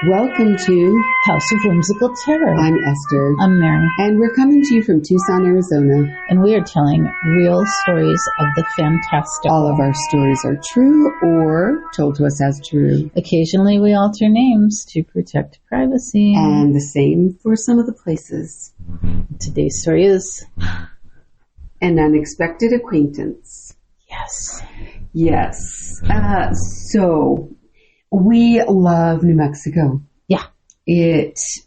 Welcome to House of Whimsical Terror. I'm Esther. I'm Mary. And we're coming to you from Tucson, Arizona. And we are telling real stories of the fantastical. All of our stories are true or told to us as true. Occasionally we alter names to protect privacy. And the same for some of the places. Today's story is An Unexpected Acquaintance. Yes. Yes. So we love New Mexico. Yeah. It's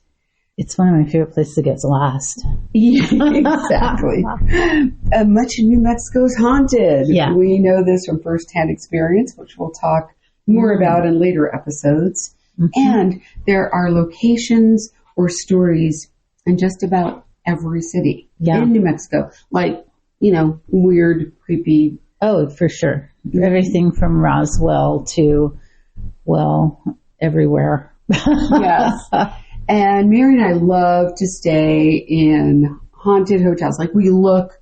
one of my favorite places to get lost. Yeah, exactly. Much of New Mexico is haunted. Yeah. We know this from firsthand experience, which we'll talk more about in later episodes. Mm-hmm. And there are locations or stories in just about every city in New Mexico. Like, weird, creepy. Oh, for sure. Everything from Roswell to, everywhere. Yes. And Mary and I love to stay in haunted hotels. Like, we look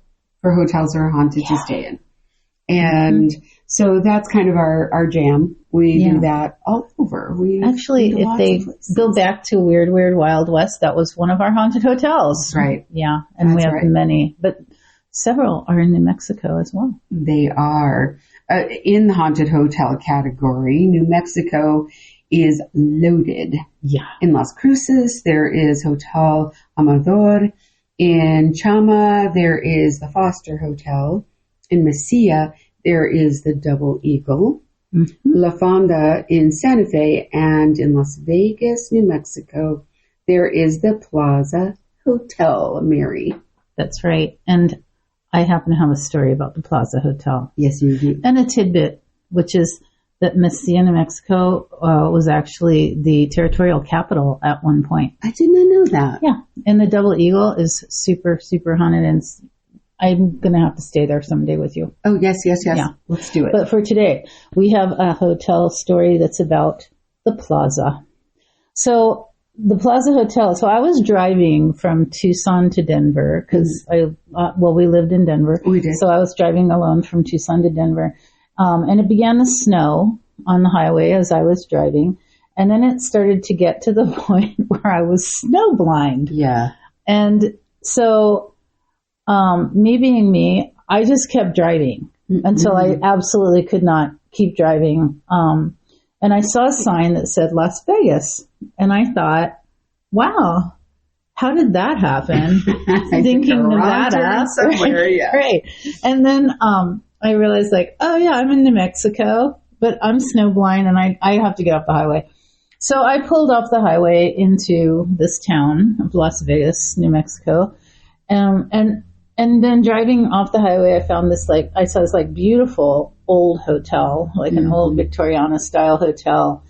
for hotels that are haunted to stay in. And so that's kind of our jam. We do that all over. Actually, if they go back to Weird Wild West, that was one of our haunted hotels. That's right. Yeah. And we have many, but several are in New Mexico as well. They are. In the haunted hotel category, New Mexico is loaded. Yeah. In Las Cruces, there is Hotel Amador. In Chama, there is the Foster Hotel. In Mesilla, there is the Double Eagle. Mm-hmm. La Fonda in Santa Fe, and in Las Vegas, New Mexico, there is the Plaza Hotel, Mary. That's right. And I happen to have a story about the Plaza Hotel. Yes, you do. And a tidbit, which is that Mesilla, New Mexico, was actually the territorial capital at one point. I did not know that. Yeah. And the Double Eagle is super, super haunted, and I'm going to have to stay there someday with you. Oh, yes. Yeah. Let's do it. But for today, we have a hotel story that's about the Plaza. So the Plaza Hotel. So I was driving from Tucson to Denver because we lived in Denver. We did. So I was driving alone from Tucson to Denver. And it began to snow on the highway as I was driving. And then it started to get to the point where I was snowblind. Yeah. And so, me being me, I just kept driving until I absolutely could not keep driving. And I saw a sign that said Las Vegas. And I thought, wow, how did that happen? Thinking Nevada. Somewhere, yeah. Right. And then I realized, I'm in New Mexico, but I'm snowblind and I have to get off the highway. So I pulled off the highway into this town of Las Vegas, New Mexico. And then driving off the highway, I found I saw this beautiful old hotel, an old Victoriana style hotel.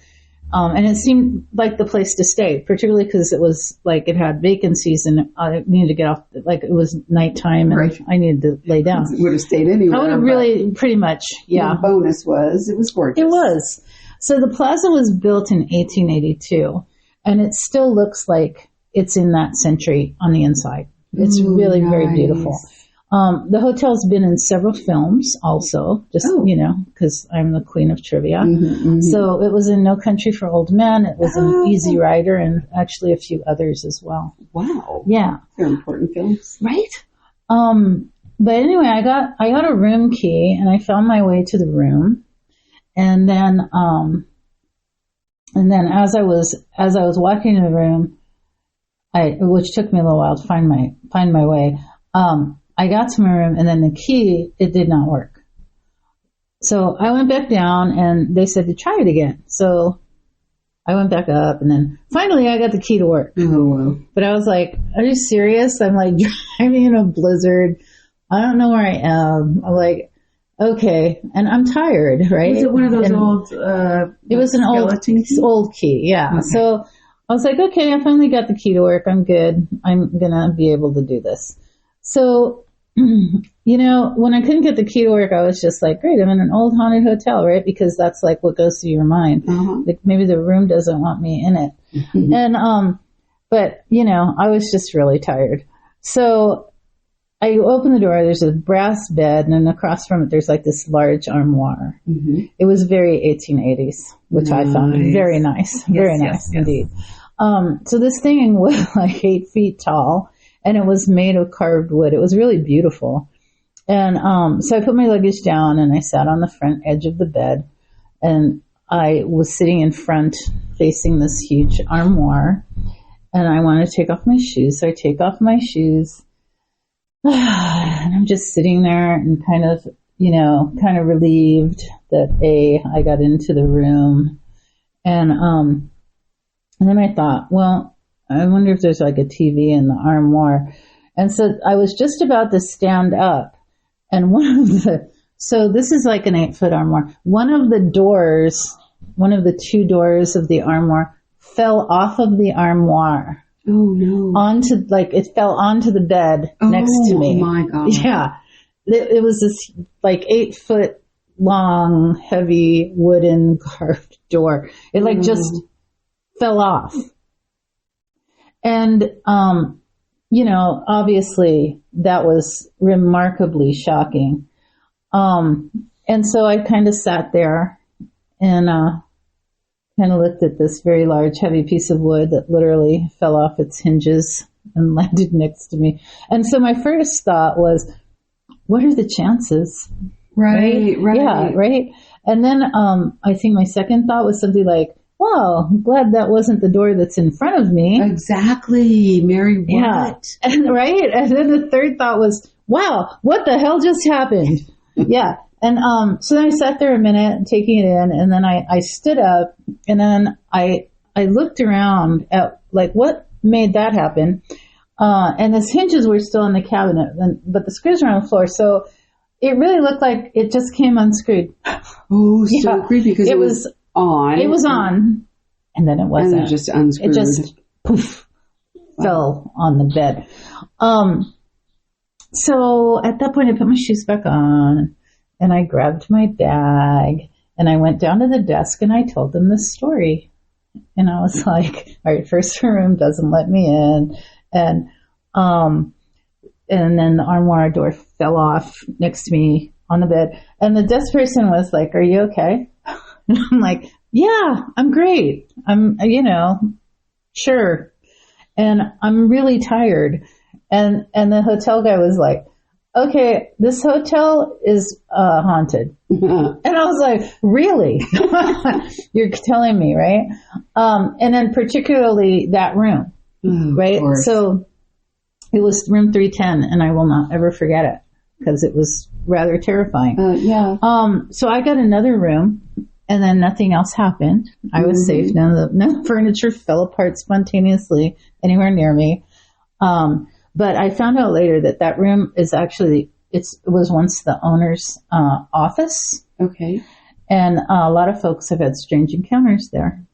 And it seemed like the place to stay, particularly because it was it had vacancies and I needed to get off, it was nighttime and I needed to lay down. Would have stayed anywhere. I would have really, pretty much, yeah. The bonus was, it was gorgeous. It was. So the plaza was built in 1882 and it still looks like it's in that century on the inside. It's really very beautiful. The hotel's been in several films also, because I'm the queen of trivia. So it was in No Country for Old Men. It was in Easy Rider and actually a few others as well. Wow. Yeah. They're important films. Right? But anyway, I got a room key and I found my way to the room. And then as I was walking in the room, which took me a little while to find my way, I got to my room and then the key, it did not work. So I went back down and they said to try it again. So I went back up and then finally I got the key to work. Oh, wow. But I was like, are you serious? I'm driving in a blizzard. I don't know where I am. I'm like, okay. And I'm tired, right? Was it one of those old, it was an old key. Yeah. Okay. So I was like, okay, I finally got the key to work. I'm good. I'm going to be able to do this. So, when I couldn't get the key to work, I was just like, great, I'm in an old haunted hotel, right? Because that's what goes through your mind. Maybe the room doesn't want me in it. And, but, I was just really tired. So I open the door, there's a brass bed, and then across from it, there's like this large armoire. Mm-hmm. It was very 1880s, which I found very nice. Very nice indeed. So this thing was like 8 feet tall, and it was made of carved wood. It was really beautiful. And so I put my luggage down, and I sat on the front edge of the bed, and I was sitting in front facing this huge armoire, and I wanted to take off my shoes. So I take off my shoes, and I'm just sitting there and kind of relieved that I got into the room. And then I thought, well, I wonder if there's like a TV in the armoire. And so I was just about to stand up, and so this is like an 8-foot armoire. One of the 2 doors of the armoire fell off of the armoire. Oh no. It fell onto the bed next to me. Oh my God. Yeah. It was this like 8-foot long, heavy wooden carved door. It like just fell off. And, obviously that was remarkably shocking. And so I kind of sat there and, kind of looked at this very large, heavy piece of wood that literally fell off its hinges and landed next to me. And so my first thought was, what are the chances? Right. Yeah, right. And then I think my second thought was something like, wow, I'm glad that wasn't the door that's in front of me. Exactly. Mary, what? Yeah. And, right. And then the third thought was, wow, what the hell just happened? Yeah. And so then I sat there a minute taking it in, and then I stood up, and then I looked around at like what made that happen. And the hinges were still in the cabinet, but the screws were on the floor. So it really looked like it just came unscrewed. Oh, so creepy, because it was on. It was on, and then it wasn't. And it just unscrewed. It just poof fell on the bed. So at that point, I put my shoes back on, and I grabbed my bag, and I went down to the desk, and I told them this story. And I was like, all right, first room doesn't let me in. And then the armoire door fell off next to me on the bed. And the desk person was like, are you okay? And I'm like, yeah, I'm great. I'm, sure. And I'm really tired. And the hotel guy was like, okay, this hotel is haunted. And I was like, really? You're telling me, right? And then particularly that room, right? So it was room 310, and I will not ever forget it because it was rather terrifying. Yeah. So I got another room, and then nothing else happened. I was safe. No furniture fell apart spontaneously anywhere near me. But I found out later that room is actually, it was once the owner's office. Okay. And a lot of folks have had strange encounters there.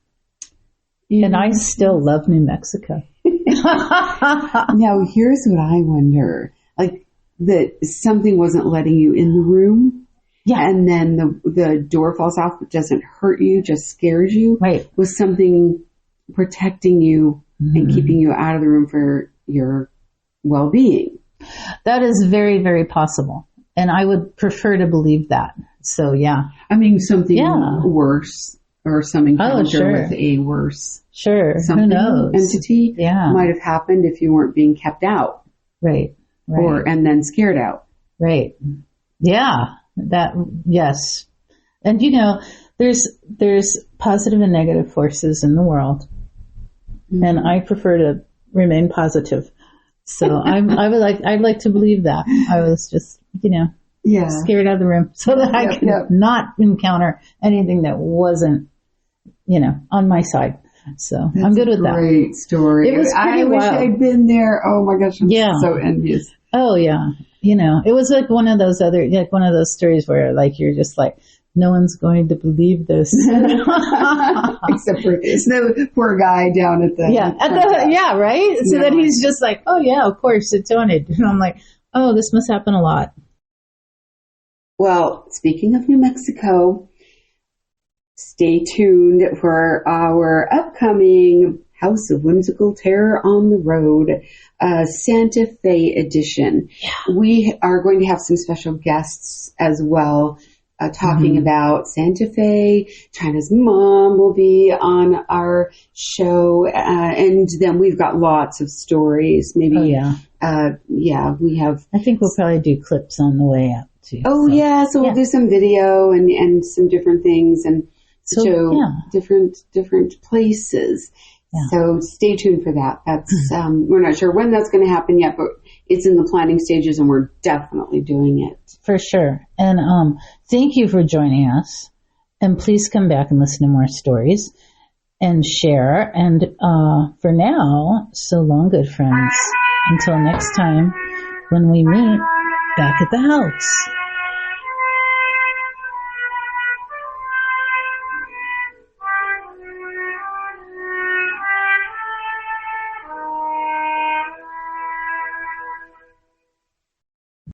Yeah. And I still love New Mexico. Now, here's what I wonder. Like, that something wasn't letting you in the room. Yeah. And then the door falls off, but doesn't hurt you, just scares you. Right. Was something protecting you and keeping you out of the room for your well-being. That is very, very possible. And I would prefer to believe that. So, yeah. I mean, something worse or some encounter with a worse Who knows? Entity might have happened if you weren't being kept out. Right. And then scared out. Right. Yeah. Yes. And, there's positive and negative forces in the world. Mm-hmm. And I prefer to remain positive. So I'd like to believe that. I was just, scared out of the room so that I could not encounter anything that wasn't, on my side. So I'm good with that. Great story. It was pretty wish I'd been there. Oh my gosh, I'm so envious. Oh yeah. It was like one of those stories where like, you're just like, no one's going to believe this. Except for the poor guy down at the... right? So then he's just like, oh yeah, of course, it's haunted. And I'm like, oh, this must happen a lot. Well, speaking of New Mexico, stay tuned for our upcoming House of Whimsical Terror on the Road, Santa Fe edition. Yeah. We are going to have some special guests as well, talking about Santa Fe. China's mom will be on our show, and then we've got lots of stories. Maybe, we have. I think we'll probably do clips on the way up too. So we'll do some video and some different things and show different places. Yeah. So stay tuned for that. That's we're not sure when that's going to happen yet, but it's in the planning stages, and we're definitely doing it. For sure. And thank you for joining us. And please come back and listen to more stories and share. And for now, so long, good friends. Until next time, when we meet back at the house.